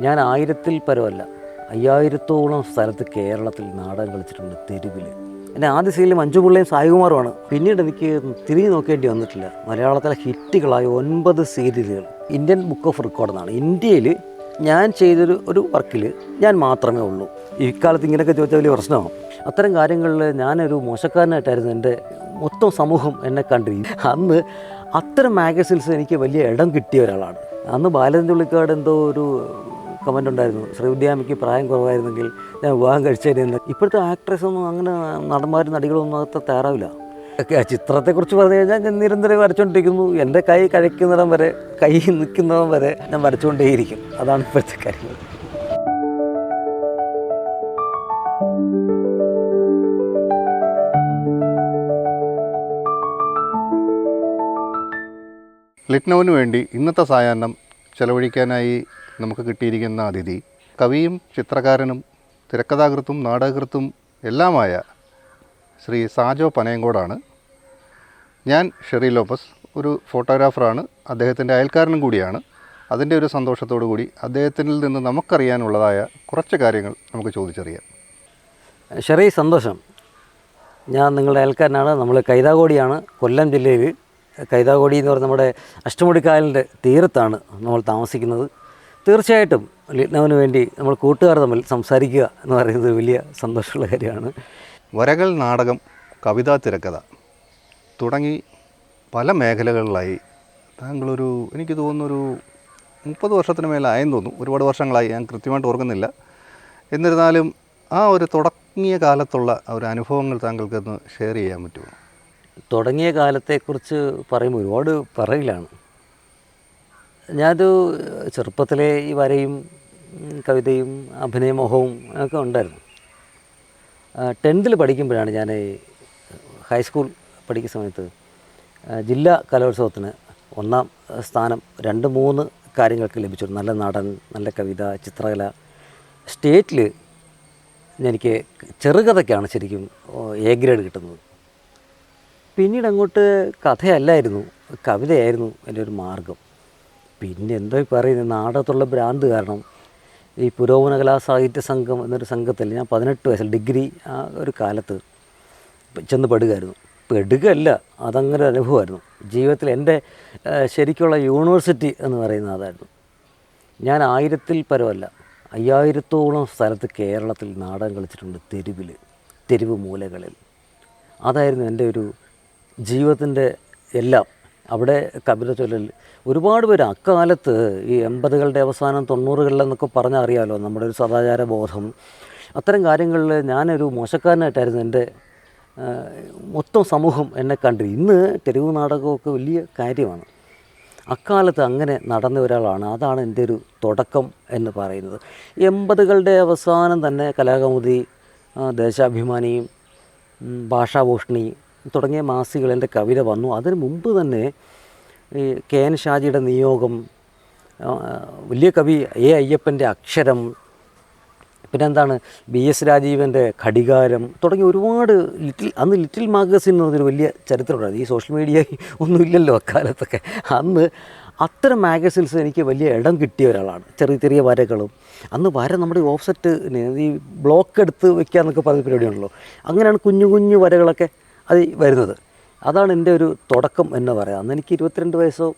ഞാൻ 1000-ൽ പരമല്ല 5000-ഓളം സ്ഥലത്ത് കേരളത്തിൽ നാടകം കളിച്ചിട്ടുണ്ട്. തെരുവിൽ എൻ്റെ ആദ്യ സീരിയൽ മഞ്ജുപിള്ളയും സായികുമാറുമാണ്. പിന്നീട് എനിക്ക് തിരിഞ്ഞു നോക്കേണ്ടി വന്നിട്ടില്ല. മലയാളത്തിലെ ഹിറ്റുകളായ 9 സീരിയലുകൾ ഇന്ത്യൻ ബുക്ക് ഓഫ് റെക്കോർഡ് എന്നാണ്. ഇന്ത്യയിൽ ഞാൻ ചെയ്തൊരു വർക്കിൽ ഞാൻ മാത്രമേ ഉള്ളൂ. ഇക്കാലത്ത് ഇങ്ങനെയൊക്കെ ചോദിച്ചാൽ വലിയ പ്രശ്നമാണ്. അത്തരം കാര്യങ്ങളിൽ ഞാനൊരു മോശക്കാരനായിട്ടായിരുന്നു എൻ്റെ മൊത്തം സമൂഹം എന്നെ കണ്ടിരിക്കും. അന്ന് അത്തരം മാഗസിൻസ് എനിക്ക് വലിയ ഇടം കിട്ടിയ ഒരാളാണ്. അന്ന് ബാലചന്ദ്ര ചുള്ളിക്കാട് എന്തോ ഒരു കമൻ്റ് ഉണ്ടായിരുന്നു, ശ്രീവിദ്യാമ്മയ്ക്ക് പ്രായം കുറവായിരുന്നെങ്കിൽ ഞാൻ വിവാഹം കഴിച്ചതിന്. ഇപ്പോഴത്തെ ആക്ട്രസൊന്നും അങ്ങനെ നടന്മാരും നടികളൊന്നും അകത്ത് തയ്യാറാവില്ല. ചിത്രത്തെക്കുറിച്ച് പറഞ്ഞു കഴിഞ്ഞാൽ ഞാൻ നിരന്തരം വരച്ചുകൊണ്ടിരിക്കുന്നു. എൻ്റെ കൈ കഴിക്കുന്നിടം വരെ, കൈ നിൽക്കുന്നിടം വരെ ഞാൻ വരച്ചുകൊണ്ടേയിരിക്കും. അതാണ് ഇപ്പോഴത്തെ കാര്യങ്ങൾ. ലിറ്റ്നോവിന് വേണ്ടി ഇന്നത്തെ സായാഹ്നം ചെലവഴിക്കാനായി നമുക്ക് കിട്ടിയിരിക്കുന്ന അതിഥി കവിയും ചിത്രകാരനും തിരക്കഥാകൃത്തും നാടകകൃത്തും എല്ലാമായ ശ്രീ സാജോ പനയങ്കോടാണ്. ഞാൻ ഷെറി ലോപ്പസ്, ഒരു ഫോട്ടോഗ്രാഫറാണ്, അദ്ദേഹത്തിൻ്റെ അയൽക്കാരനും കൂടിയാണ്. അതിൻ്റെ ഒരു സന്തോഷത്തോടു കൂടി അദ്ദേഹത്തിൽ നിന്ന് നമുക്കറിയാനുള്ളതായ കുറച്ച് കാര്യങ്ങൾ നമുക്ക് ചോദിച്ചറിയാം. ഷെറി, സന്തോഷം. ഞാൻ നിങ്ങളുടെ അയൽക്കാരനാണ്. നമ്മൾ കൈതാകോടിയാണ്, കൊല്ലം ജില്ലയിൽ കൈതാകോടി എന്ന് പറഞ്ഞ നമ്മുടെ അഷ്ടമുടിക്കായലിൻ്റെ തീരത്താണ് നമ്മൾ താമസിക്കുന്നത്. തീർച്ചയായിട്ടും ലിറ്റ്നോവിന് വേണ്ടി നമ്മൾ കൂട്ടുകാർ തമ്മിൽ സംസാരിക്കുക എന്ന് പറയുന്നത് വലിയ സന്തോഷമുള്ള കാര്യമാണ്. വരകൾ, നാടകം, കവിത, തിരക്കഥ തുടങ്ങി പല മേഖലകളിലായി താങ്കളൊരു, എനിക്ക് തോന്നുന്നൊരു 30 വർഷത്തിന് മേലായെന്ന് തോന്നുന്നു. ഒരുപാട് വർഷങ്ങളായി, ഞാൻ കൃത്യമായിട്ട് ഓർക്കുന്നില്ല. എന്നിരുന്നാലും ആ ഒരു തുടങ്ങിയ കാലത്തുള്ള ഒരു അനുഭവങ്ങൾ താങ്കൾക്കൊന്ന് ഷെയർ ചെയ്യാൻ പറ്റുമോ? തുടങ്ങിയ കാലത്തെക്കുറിച്ച് പറയുമ്പോൾ ഒരുപാട് പറയിലാണ്. ഞാനത് ചെറുപ്പത്തിലെ ഈ വരയും കവിതയും അഭിനയമോഹവും ഒക്കെ ഉണ്ടായിരുന്നു. 10th പഠിക്കുമ്പോഴാണ് ഞാൻ ഹൈസ്കൂൾ പഠിക്കുന്ന സമയത്ത് ജില്ലാ കലോത്സവത്തിന് 1ാം സ്ഥാനം 2-3 കാര്യങ്ങൾക്ക് ലഭിച്ചു. നല്ല നടൻ, നല്ല കവിത, ചിത്രകല. സ്റ്റേറ്റിൽ എനിക്ക് ചെറുകഥയ്ക്കാണ് ശരിക്കും A ഗ്രേഡ് കിട്ടുന്നത്. പിന്നീട് അങ്ങോട്ട് കഥയല്ലായിരുന്നു, കവിതയായിരുന്നു എൻ്റെ ഒരു മാർഗം. പിന്നെ എന്തോ പറയുന്നത്, നാടകത്തുള്ള ഭ്രാന്ത് കാരണം ഈ പുരോഗമന കലാസാഹിത്യ സംഘം എന്നൊരു സംഘത്തിൽ ഞാൻ 18 വയസ്സിൽ ഡിഗ്രി ആ ഒരു കാലത്ത് ചെന്ന് പെടുകയായിരുന്നു. പെടുകയല്ല, അതങ്ങനെ ഒരു അനുഭവമായിരുന്നു. ജീവിതത്തിൽ എൻ്റെ ശരിക്കുള്ള യൂണിവേഴ്സിറ്റി എന്ന് പറയുന്നത് അതായിരുന്നു. ഞാൻ 1000-ൽ പരമല്ല 5000-ഓളം സ്ഥലത്ത് കേരളത്തിൽ നാടകം കളിച്ചിട്ടുണ്ട്. തെരുവ് മൂലകളിൽ. അതായിരുന്നു എൻ്റെ ഒരു ജീവിതത്തിൻ്റെ എല്ലാം. അവിടെ കവിത ചൊല്ലൽ ഒരുപാട് പേര് അക്കാലത്ത് ഈ 80കളുടെ അവസാനം 90കളിലെന്നൊക്കെ പറഞ്ഞാൽ അറിയാമല്ലോ, നമ്മുടെ ഒരു സദാചാര ബോധം. അത്തരം കാര്യങ്ങളിൽ ഞാനൊരു മോശക്കാരനായിട്ടായിരുന്നു എൻ്റെ മൊത്തം സമൂഹം എന്നെ കണ്ടിരുന്നു. ഇന്ന് തെരുവ് നാടകമൊക്കെ വലിയ കാര്യമാണ്. അക്കാലത്ത് അങ്ങനെ നടന്ന ഒരാളാണ്. അതാണ് എൻ്റെ ഒരു തുടക്കം എന്ന് പറയുന്നത്. 80കളുടെ അവസാനം തന്നെ കലാകൗമുദി, ദേശാഭിമാനിയും ഭാഷാഭൂഷണി തുടങ്ങിയ മാസികകൾ എൻ്റെ കവിത വന്നു. അതിന് മുമ്പ് തന്നെ ഈ KN ഷാജിയുടെ നിയോഗം, വലിയ കവി A അയ്യപ്പൻ്റെ അക്ഷരം, പിന്നെന്താണ് BS രാജീവൻ്റെ ഘടികാരം തുടങ്ങി ഒരുപാട് അന്ന് ലിറ്റിൽ മാഗസിൻ എന്ന് പറഞ്ഞൊരു വലിയ ചരിത്രമുണ്ടായിരുന്നു. ഈ സോഷ്യൽ മീഡിയ ഒന്നും ഇല്ലല്ലോ അക്കാലത്തൊക്കെ. അന്ന് അത്തരം മാഗസിൻസ് എനിക്ക് വലിയ ഇടം കിട്ടിയ ഒരാളാണ്. ചെറിയ ചെറിയ വരകളും, അന്ന് വര നമ്മുടെ ഓഫ്സെറ്റ് ഈ ബ്ലോക്ക് എടുത്ത് വയ്ക്കുക എന്നൊക്കെ പറഞ്ഞ പരിപാടിയാണല്ലോ. അങ്ങനെയാണ് കുഞ്ഞു കുഞ്ഞു വരകളൊക്കെ അത് വരുന്നത്. അതാണ് എൻ്റെ ഒരു തുടക്കം എന്ന് പറയാം. അന്ന് എനിക്ക് 22 വയസ്സോ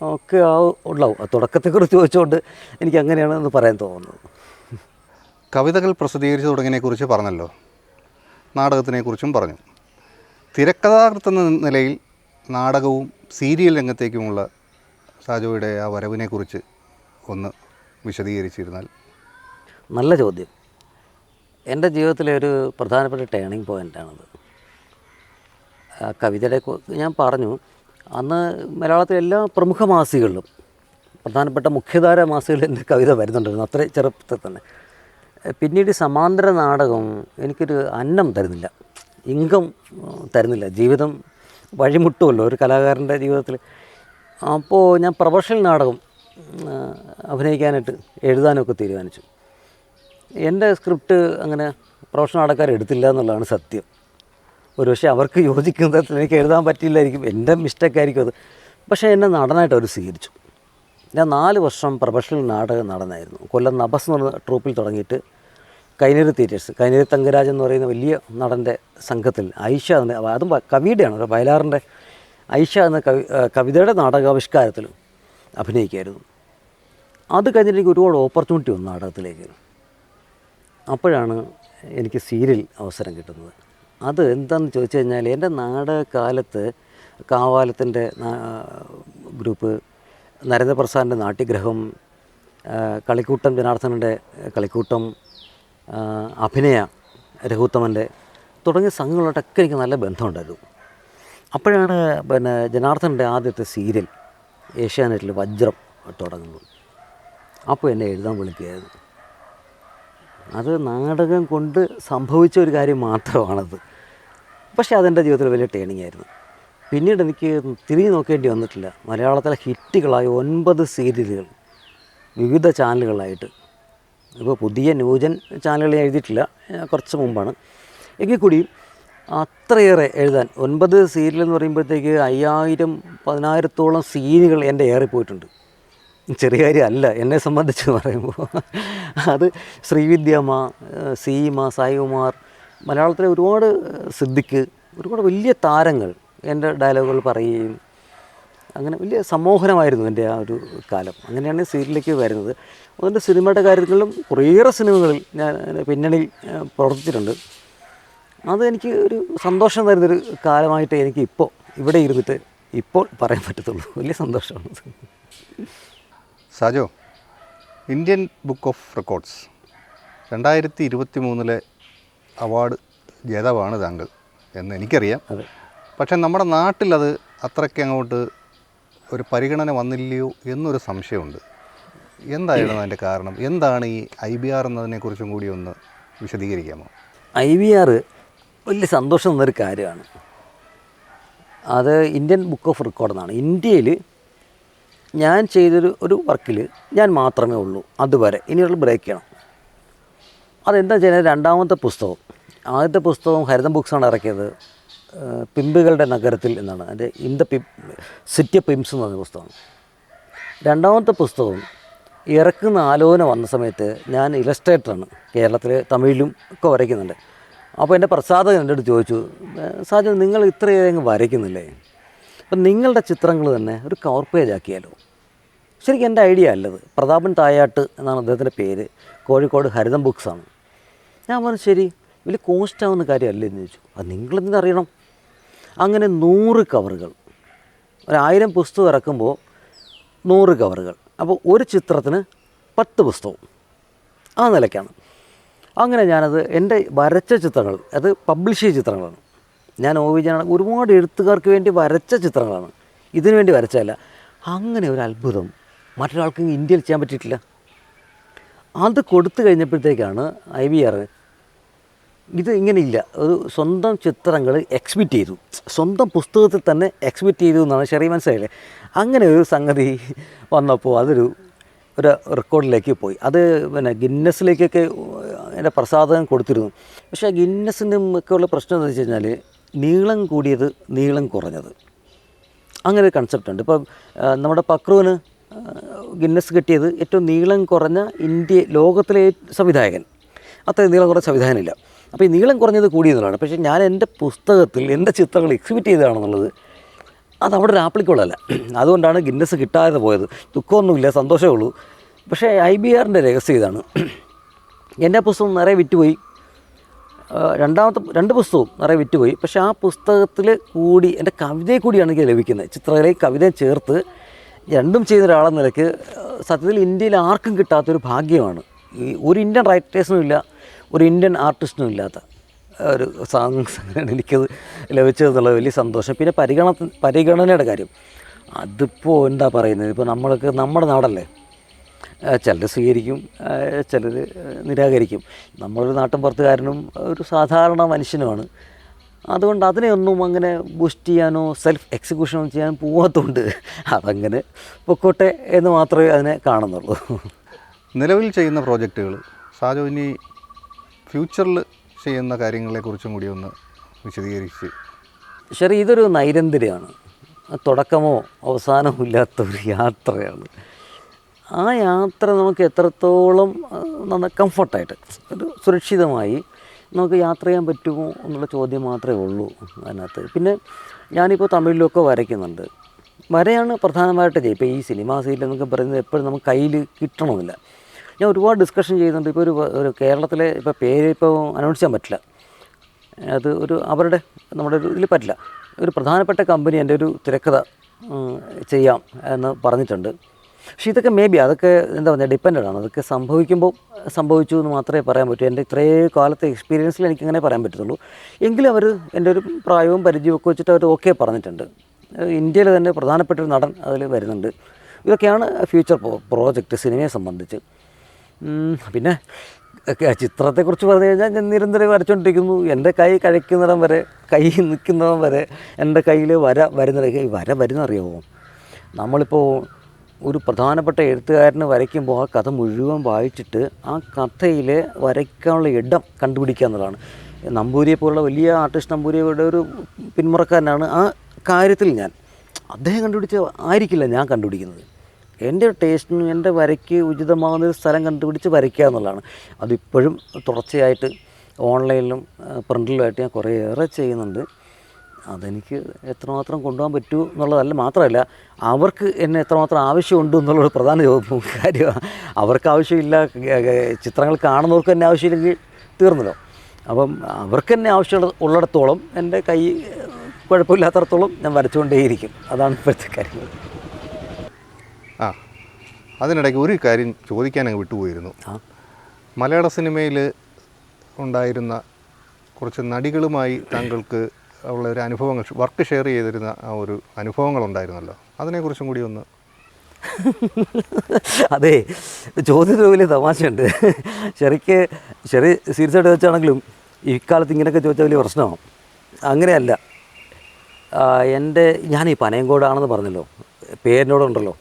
ഒക്കെ ഉണ്ടാവും. ആ തുടക്കത്തെക്കുറിച്ച് ചോദിച്ചുകൊണ്ട് എനിക്ക് അങ്ങനെയാണ് എന്ന് പറയാൻ തോന്നുന്നത്. കവിതകൾ പ്രസിദ്ധീകരിച്ചു തുടങ്ങിയതിനെക്കുറിച്ച് പറഞ്ഞല്ലോ, നാടകത്തിനെക്കുറിച്ചും പറഞ്ഞു. തിരക്കഥാകൃത്ത് എന്ന നിലയിൽ നാടകവും സീരിയൽ രംഗത്തേക്കുമുള്ള സാജോയുടെ ആ വരവിനെക്കുറിച്ച് ഒന്ന് വിശദീകരിച്ചിരുന്നാൽ. നല്ല ചോദ്യം. എൻ്റെ ജീവിതത്തിലെ ഒരു പ്രധാനപ്പെട്ട ടേണിംഗ് പോയിൻ്റാണത്. കവിതയുടെ ഞാൻ പറഞ്ഞു, അന്ന് മലയാളത്തിലെ എല്ലാ പ്രമുഖ മാസികകളിലും, പ്രധാനപ്പെട്ട മുഖ്യധാര മാസികകളിൽ എൻ്റെ കവിത വരുന്നുണ്ടായിരുന്നു, അത്ര ചെറുപ്പത്തിൽ തന്നെ. പിന്നീട് സമാന്തര നാടകം എനിക്കൊരു അന്നം തരുന്നില്ല, ഇൻകം തരുന്നില്ല. ജീവിതം വഴിമുട്ടുമല്ലോ ഒരു കലാകാരൻ്റെ ജീവിതത്തിൽ. അപ്പോൾ ഞാൻ പ്രൊഫഷണൽ നാടകം അഭിനയിക്കാനായിട്ട് എഴുതാനൊക്കെ തീരുമാനിച്ചു. എൻ്റെ സ്ക്രിപ്റ്റ് അങ്ങനെ പ്രൊഫഷണൽ നാടകക്കാർ എടുത്തില്ല എന്നുള്ളതാണ് സത്യം. ഒരുപക്ഷെ അവർക്ക് യോജിക്കുന്ന തരത്തിൽ എനിക്ക് എഴുതാൻ പറ്റില്ലായിരിക്കും, എൻ്റെ മിസ്റ്റേക്കായിരിക്കും അത്. പക്ഷേ എന്നെ നടനായിട്ട് അവർ സ്വീകരിച്ചു. ഞാൻ 4 വർഷം പ്രൊഫഷണൽ നാടകം നടനായിരുന്നു. കൊല്ലം നഭസ് എന്ന് പറഞ്ഞ ട്രൂപ്പിൽ തുടങ്ങിയിട്ട് കൈനേരി തിയേറ്റേഴ്സ്, കൈനേരി തങ്കരാജ് എന്ന് പറയുന്ന വലിയ നടൻ്റെ സംഘത്തിൽ ഐഷ എന്ന, അതും കവിയുടെയാണ്, ഒരു വയലാറിൻ്റെ ഐഷ എന്ന കവിതയുടെ നാടകാവിഷ്കാരത്തിലും അഭിനയിക്കുമായിരുന്നു. അത് കഴിഞ്ഞിട്ട് എനിക്ക് ഒരുപാട് ഓപ്പർച്യൂണിറ്റി വന്നു നാടകത്തിലേക്ക്. അപ്പോഴാണ് എനിക്ക് സീരിയൽ അവസരം കിട്ടുന്നത്. അത് എന്താണെന്ന് ചോദിച്ചു കഴിഞ്ഞാൽ, എൻ്റെ നാടകകാലത്ത് കാവാലത്തിൻ്റെ ഗ്രൂപ്പ്, നരേന്ദ്രപ്രസാദിൻ്റെ നാട്യഗ്രഹം, കളിക്കൂട്ടം ജനാർദ്ദനൻ്റെ കളിക്കൂട്ടം, അഭിനയ രഘുത്തമൻ്റെ തുടങ്ങിയ സംഘങ്ങളോടൊക്കെ എനിക്ക് നല്ല ബന്ധമുണ്ടായിരുന്നു. അപ്പോഴാണ് ജനാർദ്ദനൻ്റെ ആദ്യത്തെ സീരിയൽ ഏഷ്യാനെറ്റിൽ വജ്രം തുടങ്ങുന്നത്. അപ്പോൾ എന്നെ എഴുതാൻ വിളിക്കുകയായിരുന്നു. അത് നാടകം കൊണ്ട് സംഭവിച്ച ഒരു കാര്യം മാത്രമാണത്. പക്ഷേ അതെൻ്റെ ജീവിതത്തിൽ വലിയ ടേണിംഗ് ആയിരുന്നു. പിന്നീട് എനിക്ക് തിരിഞ്ഞു നോക്കേണ്ടി വന്നിട്ടില്ല. മലയാളത്തിലെ ഹിറ്റുകളായ 9 സീരിയലുകൾ വിവിധ ചാനലുകളായിട്ട്, ഇപ്പോൾ പുതിയ ന്യൂജൻ ചാനലുകൾ എഴുതിയിട്ടില്ല, കുറച്ച് മുമ്പാണ്. എങ്കിൽ കൂടിയും അത്രയേറെ എഴുതാൻ 9 സീരിയൽ എന്ന് പറയുമ്പോഴത്തേക്ക് 1000-10000-ഓളം സീനുകൾ എൻ്റെ ഏറിപ്പോയിട്ടുണ്ട്. ചെറിയ കാര്യമല്ല എന്നെ സംബന്ധിച്ച് പറയുമ്പോൾ. അത് ശ്രീവിദ്യാമ്മ, സീമ, സായികുമാർ, മലയാളത്തിലെ ഒരുപാട് സിദ്ദിഖ്, ഒരുപാട് വലിയ താരങ്ങൾ എൻ്റെ ഡയലോഗുകൾ പറയുകയും അങ്ങനെ വലിയ സമ്മോഹനമായിരുന്നു എൻ്റെ ആ ഒരു കാലം. അങ്ങനെയാണ് സീരിയലിലേക്ക് വരുന്നത്. അതുകൊണ്ട് സിനിമയുടെ കാര്യങ്ങളിലും കുറേയേറെ സിനിമകളിൽ ഞാൻ പിന്നണിയിൽ പ്രവർത്തിച്ചിട്ടുണ്ട്. അതെനിക്ക് ഒരു സന്തോഷം തരുന്നൊരു കാലമായിട്ട് എനിക്ക് ഇപ്പോൾ ഇവിടെ ഇരുന്നിട്ട് ഇപ്പോൾ പറയാൻ പറ്റത്തുള്ളൂ. വലിയ സന്തോഷമാണ്. Sajo, Indian book of records 2023 award ജേതാവാണ് താങ്കൾ എന്ന് എനിക്കറിയാം. അതെ. പക്ഷേ നമ്മുടെ നാട്ടിൽ അത് അത്രയ്ക്ക് അങ്ങോട്ട് ഒരു പരിഗണന വന്നില്ലയോ എന്നൊരു സംശയമുണ്ട്. എന്തായിരുന്നു അതിൻ്റെ കാരണം? എന്താണ് ഈ IBR എന്നതിനെക്കുറിച്ചും കൂടി ഒന്ന് വിശദീകരിക്കാമോ? IBR വലിയ സന്തോഷം തന്നൊരു കാര്യമാണ്. അത് ഇന്ത്യൻ ബുക്ക് ഓഫ് റെക്കോർഡ് എന്നാണ്. ഇന്ത്യയിൽ ഞാൻ ചെയ്തൊരു വർക്കിൽ ഞാൻ മാത്രമേ ഉള്ളൂ അതുവരെ. ഇനിയുള്ള ബ്രേക്ക് ചെയ്യണം. അതെന്താ ചെയ്യുന്നത്? രണ്ടാമത്തെ പുസ്തകം, ആദ്യത്തെ പുസ്തകം ഹരിതം ബുക്സാണ് ഇറക്കിയത്, പിമ്പുകളുടെ നഗരത്തിൽ എന്നാണ്. അതിൻ്റെ ഇൻ ദ സിറ്റി ഓഫ് പിംസ് എന്ന് പറഞ്ഞ പുസ്തകമാണ്. രണ്ടാമത്തെ പുസ്തകം ഇറക്കുന്ന ആലോചന വന്ന സമയത്ത് ഞാൻ ഇലസ്ട്രേറ്ററാണ്, കേരളത്തിൽ തമിഴിലും ഒക്കെ വരയ്ക്കുന്നുണ്ട്. അപ്പോൾ എൻ്റെ പ്രസാദകൻ എൻ്റെ അടുത്ത് ചോദിച്ചു, സാജു നിങ്ങൾ ഇത്രയേറെ വരയ്ക്കുന്നില്ലേ, അപ്പം നിങ്ങളുടെ ചിത്രങ്ങൾ തന്നെ ഒരു കവർ പേജ് ആക്കിയാലോ? ശരിക്കും എൻ്റെ ഐഡിയ അല്ലത്. പ്രതാപൻ തായാട്ട് എന്നാണ് അദ്ദേഹത്തിൻ്റെ പേര്, കോഴിക്കോട് ഹരിതം ബുക്സാണ്. ഞാൻ പറഞ്ഞു ശരി, വലിയ കോസ്റ്റ് ആവുന്ന കാര്യമല്ലേ എന്ന് ചോദിച്ചു. അത് നിങ്ങളെന്തിനറിയണം. അങ്ങനെ 100 കവറുകൾ, 1000 പുസ്തകം ഇറക്കുമ്പോൾ 100 കവറുകൾ, അപ്പോൾ ഒരു ചിത്രത്തിന് 10 പുസ്തകം, ആ നിലയ്ക്കാണ്. അങ്ങനെ ഞാനത് എൻ്റെ വരച്ച ചിത്രങ്ങൾ, അത് പബ്ലിഷ് ചെയ്ത ചിത്രങ്ങളാണ്. ഞാൻ ഒരുപാട് എഴുത്തുകാർക്ക് വേണ്ടി വരച്ച ചിത്രങ്ങളാണ്, ഇതിനു വേണ്ടി വരച്ചതല്ല. അങ്ങനെ ഒരു അത്ഭുതം മറ്റൊരാൾക്ക് ഇന്ത്യയിൽ ചെയ്യാൻ പറ്റിയിട്ടില്ല. അത് കൊടുത്തു കഴിഞ്ഞപ്പോഴത്തേക്കാണ് IBR ഇത് ഇങ്ങനെയില്ല, ഒരു സ്വന്തം ചിത്രങ്ങൾ എക്സിബിറ്റ് ചെയ്തു, സ്വന്തം പുസ്തകത്തിൽ തന്നെ എക്സിബിറ്റ് ചെയ്തു എന്നാണ് ശരി, മനസ്സിലായില്ലേ? അങ്ങനെ ഒരു സംഗതി വന്നപ്പോൾ അതൊരു റെക്കോർഡിലേക്ക് പോയി. അത് ഗിന്നസിലേക്കൊക്കെ എൻ്റെ പ്രസാദം കൊടുത്തിരുന്നു. പക്ഷേ ഗിന്നസിൻ്റെ ഒക്കെ ഉള്ള പ്രശ്നം എന്താ വെച്ച് കഴിഞ്ഞാൽ, നീളം കൂടിയത് നീളം കുറഞ്ഞത്, അങ്ങനെ ഒരു കൺസെപ്റ്റ് ഉണ്ട്. ഇപ്പം നമ്മുടെ പക്രുവിന് ഗിന്നസ് കിട്ടിയത് ഏറ്റവും നീളം കുറഞ്ഞ ലോകത്തിലെ സംവിധായകൻ, അത്രയും നീളം കുറഞ്ഞ സംവിധായകനില്ല. അപ്പോൾ ഈ നീളം കുറഞ്ഞത് കൂടിയതാണ്. പക്ഷേ ഞാൻ എൻ്റെ പുസ്തകത്തിൽ എൻ്റെ ചിത്രങ്ങൾ എക്സിബിറ്റ് ചെയ്തതാണെന്നുള്ളത് അത് അവിടെ ഒരു ആപ്ലിക്കബിളല്ല. അതുകൊണ്ടാണ് ഗിന്നസ് കിട്ടാതെ പോയത്. ദുഃഖമൊന്നുമില്ല, സന്തോഷമേ ഉള്ളൂ. പക്ഷേ IBRൻ്റെ രഹസ്യം ഇതാണ്. എൻ്റെ പുസ്തകം നിറയെ വിറ്റുപോയി, രണ്ടാമത്തെ 2 പുസ്തകവും നിറയെ വിറ്റുപോയി. പക്ഷേ ആ പുസ്തകത്തിൽ കൂടി എൻ്റെ കവിതയെ കൂടിയാണ് എനിക്ക് ലഭിക്കുന്നത്. ചിത്രകലയും കവിതയും ചേർത്ത് രണ്ടും ചെയ്യുന്ന ഒരാളെന്ന നിലയ്ക്ക് സത്യത്തിൽ ഇന്ത്യയിൽ ആർക്കും കിട്ടാത്തൊരു ഭാഗ്യമാണ്. ഒരു ഇന്ത്യൻ റൈറ്റേഴ്സിനും ഇല്ല, ഒരു ഇന്ത്യൻ ആർട്ടിസ്റ്റിനും ഇല്ലാത്ത ഒരു സംഗതിയാണ് എനിക്കത് ലഭിച്ചതെന്നുള്ള വലിയ സന്തോഷം. പിന്നെ പരിഗണനയുടെ കാര്യം, അതിപ്പോൾ എന്താ പറയുന്നത്, ഇപ്പോൾ നമ്മൾക്ക് നമ്മുടെ നാടല്ലേ, ചിലർ സ്വീകരിക്കും, ചിലർ നിരാകരിക്കും. നമ്മളൊരു നാട്ടിൻപുറത്തുകാരനും ഒരു സാധാരണ മനുഷ്യനുമാണ്. അതുകൊണ്ട് അതിനെയൊന്നും അങ്ങനെ ബൂസ്റ്റ് ചെയ്യാനോ സെൽഫ് എക്സിക്യൂഷനോ ചെയ്യാൻ പോകാത്തതുകൊണ്ട് അതങ്ങനെ പൊക്കോട്ടെ എന്ന് മാത്രമേ അതിനെ കാണുന്നുള്ളൂ. നിലവിൽ ചെയ്യുന്ന പ്രോജക്റ്റുകൾ സാജു ഇനി ഫ്യൂച്ചറിൽ ചെയ്യുന്ന കാര്യങ്ങളെക്കുറിച്ചും കൂടി ഒന്ന് വിശദീകരിച്ച്. ശരി, ഇതൊരു നൈരന്തര്യമാണ്, തുടക്കമോ അവസാനമോ ഇല്ലാത്ത ഒരു യാത്രയാണ്. ആ യാത്ര നമുക്ക് എത്രത്തോളം നന്നായി കംഫർട്ടായിട്ട് ഒരു സുരക്ഷിതമായി നമുക്ക് യാത്ര ചെയ്യാൻ പറ്റുമോ എന്നുള്ള ചോദ്യം മാത്രമേ ഉള്ളൂ അതിനകത്ത്. പിന്നെ ഞാനിപ്പോൾ തമിഴിലൊക്കെ വരയ്ക്കുന്നുണ്ട്. വരയാണ് പ്രധാനമായിട്ട് ചെയ്യുക. ഇപ്പോൾ ഈ സിനിമാ സീരിയൽ എന്നൊക്കെ പറയുന്നത് എപ്പോഴും നമുക്ക് കയ്യിൽ കിട്ടണമെന്നില്ല. ഞാൻ ഒരുപാട് ഡിസ്കഷൻ ചെയ്യുന്നുണ്ട്. ഇപ്പോൾ ഒരു കേരളത്തിലെ ഇപ്പോൾ പേര് ഇപ്പോൾ അനൗൺസ് ചെയ്യാൻ പറ്റില്ല, അത് ഒരു അവരുടെ നമ്മുടെ ഒരു ഇതിൽ പറ്റില്ല. ഒരു പ്രധാനപ്പെട്ട കമ്പനി എൻ്റെ ഒരു തിരക്കഥ ചെയ്യാം എന്ന് പറഞ്ഞിട്ടുണ്ട്. പക്ഷേ ഇതൊക്കെ മേ ബി അതൊക്കെ എന്താ പറയുക ഡിപ്പെൻഡഡ് ആണ്. അതൊക്കെ സംഭവിക്കുമ്പോൾ സംഭവിച്ചു എന്ന് മാത്രമേ പറയാൻ പറ്റൂ. എൻ്റെ ഇത്രയും കാലത്തെ എക്സ്പീരിയൻസിൽ എനിക്കിങ്ങനെ പറയാൻ പറ്റത്തുള്ളൂ. എങ്കിലും അവർ എൻ്റെ ഒരു പ്രായവും പരിചയവും ഒക്കെ വെച്ചിട്ട് അവർ ഓക്കെ പറഞ്ഞിട്ടുണ്ട്. ഇന്ത്യയിൽ തന്നെ പ്രധാനപ്പെട്ട ഒരു നടൻ അതിൽ വരുന്നുണ്ട്. ഇതൊക്കെയാണ് ഫ്യൂച്ചർ പ്രോജക്റ്റ് സിനിമയെ സംബന്ധിച്ച്. പിന്നെ ചിത്രത്തെക്കുറിച്ച് പറഞ്ഞു കഴിഞ്ഞാൽ ഞാൻ നിരന്തരം വരച്ചുകൊണ്ടിരിക്കുന്നു. എൻ്റെ കൈ കഴിക്കുന്നിടം വരെ, കൈ നിൽക്കുന്നിടം വരെ എൻ്റെ കയ്യിൽ വര വരുന്നറിയാമോ? നമ്മളിപ്പോൾ ഒരു പ്രധാനപ്പെട്ട എഴുത്തുകാരന് വരയ്ക്കുമ്പോൾ ആ കഥ മുഴുവൻ വായിച്ചിട്ട് ആ കഥയിൽ വരയ്ക്കാനുള്ള ഇടം കണ്ടുപിടിക്കുക എന്നുള്ളതാണ്. നമ്പൂരിയെ പോലുള്ള വലിയ ആർട്ടിസ്റ്റ് നമ്പൂരിയുടെ ഒരു പിന്മുറക്കാരനാണ് ആ കാര്യത്തിൽ ഞാൻ. അദ്ദേഹം കണ്ടുപിടിച്ച ആയിരിക്കില്ല ഞാൻ കണ്ടുപിടിക്കുന്നത്. എൻ്റെ ടേസ്റ്റിനും എൻ്റെ വരയ്ക്ക് ഉചിതമാകുന്നൊരു സ്ഥലം കണ്ടുപിടിച്ച് വരയ്ക്കുക എന്നുള്ളതാണ്. അതിപ്പോഴും തുടർച്ചയായിട്ട് ഓൺലൈനിലും പ്രിൻ്റിലുമായിട്ട് ഞാൻ കുറേയേറെ ചെയ്യുന്നുണ്ട്. അതെനിക്ക് എത്രമാത്രം കൊണ്ടുപോകാൻ പറ്റൂ എന്നുള്ളതല്ല, മാത്രമല്ല അവർക്ക് എന്നെ എത്രമാത്രം ആവശ്യമുണ്ട് എന്നുള്ളൊരു പ്രധാന കാര്യമാണ്. അവർക്ക് ആവശ്യമില്ല, ചിത്രങ്ങൾ കാണുന്നവർക്ക് തന്നെ ആവശ്യമില്ലെങ്കിൽ തീർന്നല്ലോ. അപ്പം അവർക്ക് തന്നെ ആവശ്യമുള്ളിടത്തോളം എൻ്റെ കൈ കുഴപ്പമില്ലാത്തടത്തോളം ഞാൻ വരച്ചുകൊണ്ടേയിരിക്കും. അതാണ് ഇപ്പോഴത്തെ കാര്യങ്ങൾ. അതിനിടയ്ക്ക് ഒരു കാര്യം ചോദിക്കാൻ അങ്ങ് വിട്ടുപോയിരുന്നു. മലയാള സിനിമയിൽ ഉണ്ടായിരുന്ന കുറച്ച് നടികളുമായി താങ്കൾക്ക് ഉള്ള ഒരു അനുഭവങ്ങൾ, വർക്ക് ഷെയർ ചെയ്തിരുന്ന ആ ഒരു അനുഭവങ്ങളുണ്ടായിരുന്നല്ലോ, അതിനെക്കുറിച്ചും കൂടി ഒന്ന്. അതെ, ചോദ്യത്തിന് വലിയ തമാശയുണ്ട്. ചെറിയ സീരിയസ് ആയിട്ട് വെച്ചാണെങ്കിലും ഇക്കാലത്ത് ഇങ്ങനെയൊക്കെ ചോദിച്ചാൽ വലിയ പ്രശ്നമാണ്. അങ്ങനെയല്ല. ഞാനീ പനയങ്കോടാണെന്ന് പറഞ്ഞല്ലോ, പേരിനോടുണ്ടല്ലോ.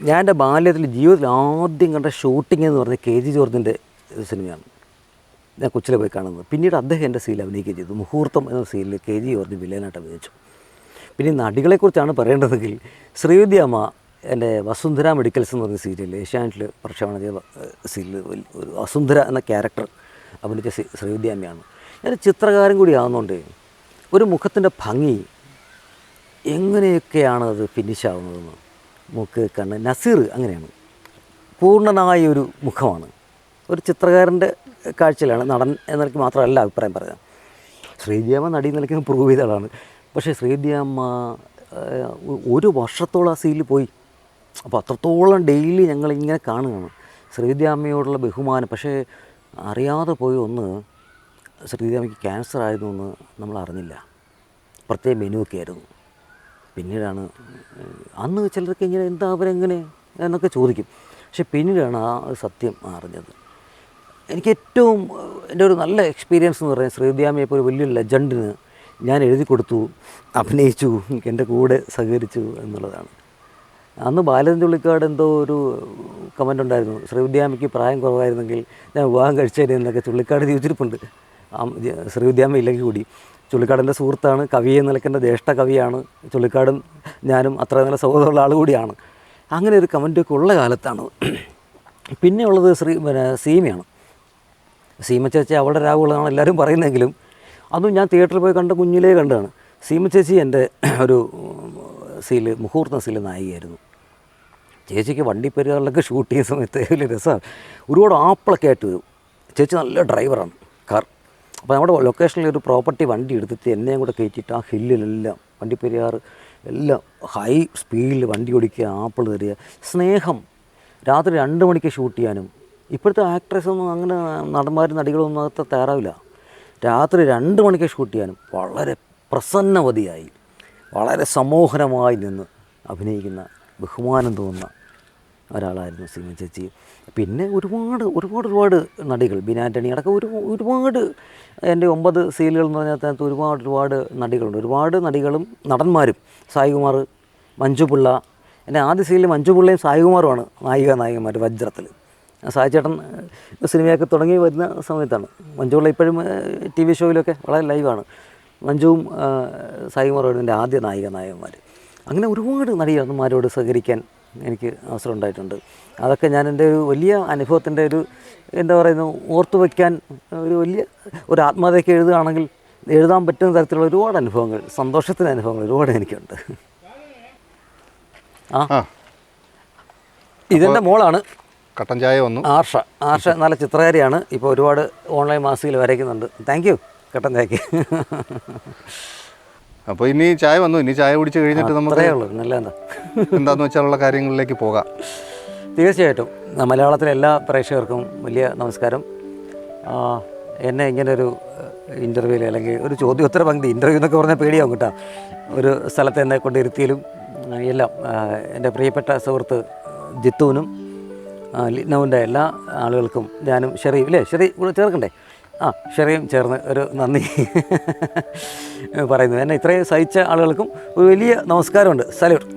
ഞാൻ എൻ്റെ ബാല്യത്തിൽ ജീവിതത്തിൽ ആദ്യം കണ്ട ഷൂട്ടിംഗ് എന്ന് പറഞ്ഞാൽ കെ ജി ജോർജിൻ്റെ സിനിമയാണ്. ഞാൻ കൊച്ചിലെ പോയി കാണുന്നത്. പിന്നീട് അദ്ദേഹം എൻ്റെ സീനിൽ അഭിനയിക്കുകയും ചെയ്തു. മുഹൂർത്തം എന്ന സീനിൽ കെ ജി ജോർജ് വില്ലനായിട്ട് അഭിനയിച്ചു. പിന്നെ നടികളെക്കുറിച്ചാണ് പറയേണ്ടതെങ്കിൽ ശ്രീവിദ്യാമ്മ എൻ്റെ വസുന്ധര മെഡിക്കൽസ് എന്ന് പറഞ്ഞ സീരിയൽ ഏഷ്യാനെറ്റിൽ പ്രക്ഷേപണം ചെയ്ത സീരിയൽ ഒരു വസുന്ധര എന്ന ക്യാരക്ടർ അഭിനയിച്ച ശ്രീവിദ്യാമ്മയാണ്. ഞാൻ ചിത്രകാരൻ കൂടി ആകുന്നതുകൊണ്ട് ഒരു മുഖത്തിൻ്റെ ഭംഗി എങ്ങനെയൊക്കെയാണ് അത് ഫിനിഷാവുന്നതെന്ന്, മൂക്ക്, കണ്ണ്, നസീർ അങ്ങനെയാണ്. പൂർണ്ണനായ ഒരു മുഖമാണ്. ഒരു ചിത്രകാരൻ്റെ കാഴ്ചയിലാണ്, നടൻ എന്ന നിലയ്ക്ക് മാത്രമല്ല അഭിപ്രായം പറയാം. ശ്രീവിദ്യാമ്മ നടി നിലയ്ക്ക് പ്രൂവ് ചെയ്ത ആളാണ്. പക്ഷേ ശ്രീവിദ്യാമ്മ ഒരു വർഷത്തോളം ആ സീരിയലിൽ പോയി. അപ്പോൾ അത്രത്തോളം ഡെയിലി ഞങ്ങളിങ്ങനെ കാണുകയാണ് ശ്രീവിദ്യാമ്മയോടുള്ള ബഹുമാനം. പക്ഷേ അറിയാതെ പോയി ഒന്ന്, ശ്രീവിദ്യാമ്മയ്ക്ക് ക്യാൻസർ ആയിരുന്നു എന്ന് നമ്മൾ അറിഞ്ഞില്ല. പ്രത്യേക മെനുവൊക്കെ ആയിരുന്നു. പിന്നീടാണ് അന്ന് ചിലർക്ക് ഇങ്ങനെ എന്താ അവരെങ്ങനെ എന്നൊക്കെ ചോദിക്കും. പക്ഷെ പിന്നീടാണ് ആ സത്യം അറിഞ്ഞത്. എനിക്ക് ഏറ്റവും എൻ്റെ ഒരു നല്ല എക്സ്പീരിയൻസ് എന്ന് പറയുന്നത് ശ്രീവിദ്യാമ്മയെപ്പോൾ ഒരു വലിയൊരു ലെജൻഡിന് ഞാൻ എഴുതി കൊടുത്തു, അഭിനയിച്ചു, എൻ്റെ കൂടെ സഹകരിച്ചു എന്നുള്ളതാണ്. അന്ന് ബാലചന്ദ്രൻ ചുള്ളിക്കാട് എന്തോ ഒരു കമൻ്റ് ഉണ്ടായിരുന്നു, ശ്രീവിദ്യാമ്മയ്ക്ക് പ്രായം കുറവായിരുന്നെങ്കിൽ ഞാൻ വിവാഹം കഴിച്ചേനെ എന്നൊക്കെ ചുള്ളിക്കാട് ജീവിച്ചിരിപ്പുണ്ട്. ശ്രീവിദ്യാമ്മ ഇല്ലെങ്കിൽ കൂടി. ചുള്ളിക്കാടിൻ്റെ സുഹൃത്താണ്, കവി എന്ന നിലയ്ക്ക് എൻ്റെ ജ്യേഷ്ഠ കവിയാണ്. ചുള്ളിക്കാടും ഞാനും അത്ര നല്ല സൗഹൃദമുള്ള ആൾ കൂടിയാണ്. അങ്ങനെ ഒരു കമൻ്റൊക്കെ ഉള്ള കാലത്താണ്. പിന്നെ ഉള്ളത് സീമയാണ്. സീമ ചേച്ചി അവളുടെ രാവുകളാണ് എല്ലാവരും പറയുന്നതെങ്കിലും അതും ഞാൻ തിയേറ്ററിൽ പോയി കണ്ട കുഞ്ഞിലേ കണ്ടതാണ്. സീമ ചേച്ചി എൻ്റെ ഒരു മുഹൂർത്തം സീല് നായികയായിരുന്നു. ചേച്ചിക്ക് വണ്ടിപ്പെരുകളിലൊക്കെ ഷൂട്ട് ചെയ്യുന്ന സമയത്ത് വലിയ രസമാണ്. ഒരുപാട് ആപ്പിളൊക്കെ ആയിട്ട് വരും. ചേച്ചി നല്ല ഡ്രൈവറാണ് കാർ. അപ്പോൾ നമ്മുടെ ലൊക്കേഷനിൽ ഒരു പ്രോപ്പർട്ടി വണ്ടി എടുത്തിട്ട് എന്നെയും കൂടെ കയറ്റിയിട്ട് ആ ഹില്ലിലെല്ലാം വണ്ടിപ്പെരിയാർ എല്ലാം ഹൈ സ്പീഡിൽ വണ്ടി ഓടിക്കുക, ആപ്പിൾ തരിക, സ്നേഹം. രാത്രി 2 മണിക്ക് ഷൂട്ട് ചെയ്യാനും. ഇപ്പോഴത്തെ ആക്ട്രസൊന്നും അങ്ങനെ നടന്മാരും നടികളൊന്നും അകത്ത് തയ്യാറാവില്ല. രാത്രി 2 മണിക്ക് ഷൂട്ട് ചെയ്യാനും വളരെ പ്രസന്നവതിയായി വളരെ സമോഹനമായി നിന്ന് അഭിനയിക്കുന്ന ബഹുമാനം തോന്നുന്ന ഒരാളായിരുന്നു സീമ ചേച്ചി. പിന്നെ ഒരുപാട് നടികൾ, ബിനാൻ്റണി അടക്കം ഒരുപാട് എൻ്റെ 9 സീരിയലുകൾ എന്ന് പറഞ്ഞാൽ ഒരുപാട് നടികളുണ്ട്. ഒരുപാട് നടികളും നടന്മാരും. സായികുമാർ, മഞ്ജുപിള്ള. എൻ്റെ ആദ്യ സീരിയൽ മഞ്ജുപിള്ളയും സായികുമാറുമാണ് നായികമാർ വജ്രത്തിൽ. സായിച്ചേട്ടൻ സിനിമയൊക്കെ തുടങ്ങി വരുന്ന സമയത്താണ്. മഞ്ജുപിള്ള ഇപ്പോഴും TV ഷോയിലൊക്കെ വളരെ ലൈവാണ്. മഞ്ജുവും സായികുമാറുമാണ് എൻ്റെ ആദ്യ നായികമാർ. അങ്ങനെ ഒരുപാട് നടികന്മാരോട് സഹകരിക്കാൻ എനിക്ക് അവസരം ഉണ്ടായിട്ടുണ്ട്. അതൊക്കെ ഞാൻ എൻ്റെ ഒരു വലിയ അനുഭവത്തിൻ്റെ ഒരു എന്താ പറയുന്നു ഓർത്തു വയ്ക്കാൻ ഒരു ആത്മകഥയൊക്കെ എഴുതുകയാണെങ്കിൽ എഴുതാൻ പറ്റുന്ന തരത്തിലുള്ള ഒരുപാട് അനുഭവങ്ങൾ, സന്തോഷത്തിൻ്റെ അനുഭവങ്ങൾ ഒരുപാട് എനിക്കുണ്ട്. ഇതെൻ്റെ മോളാണ് കട്ടൻ ചായ വന്നു. ആർഷ നല്ല ചിത്രകാരിയാണ്. ഇപ്പോൾ ഒരുപാട് ഓൺലൈൻ മാസികയിൽ വരയ്ക്കുന്നുണ്ട്. താങ്ക് യു കട്ടൻ ചായക്ക്. അപ്പോൾ ഇനി ചായ വന്നു, ഇനി ചായ കുടിച്ച് കഴിഞ്ഞിട്ട് നമുക്ക് എന്താണെന്ന് വെച്ചാലുള്ള കാര്യങ്ങളിലേക്ക് പോകാം. തീർച്ചയായിട്ടും മലയാളത്തിലെ എല്ലാ പ്രേക്ഷകർക്കും വലിയ നമസ്കാരം. എന്നെ ഇങ്ങനൊരു ഇൻ്റർവ്യൂവിൽ അല്ലെങ്കിൽ ഒരു ചോദ്യോത്തര പങ്ക്തി, ഇൻ്റർവ്യൂ എന്നൊക്കെ പറഞ്ഞാൽ പേടിയാവും കേട്ടോ, ഒരു സ്ഥലത്ത് എന്നെ കൊണ്ടിരുത്തിയാലും എല്ലാം എൻ്റെ പ്രിയപ്പെട്ട സുഹൃത്ത് ജിത്തുവിനും ലിറ്റ്നൗവിൻ്റെ എല്ലാ ആളുകൾക്കും ഞാനും ഷെറിയും കൂടെ ചേർക്കണ്ടേ, ഷെറിയും ചേർന്ന് ഒരു നന്ദി പറയുന്നു. എന്നെ ഇത്രയും സഹിച്ച ആളുകൾക്കും ഒരു വലിയ നമസ്കാരമുണ്ട്. സല്യൂട്ട്.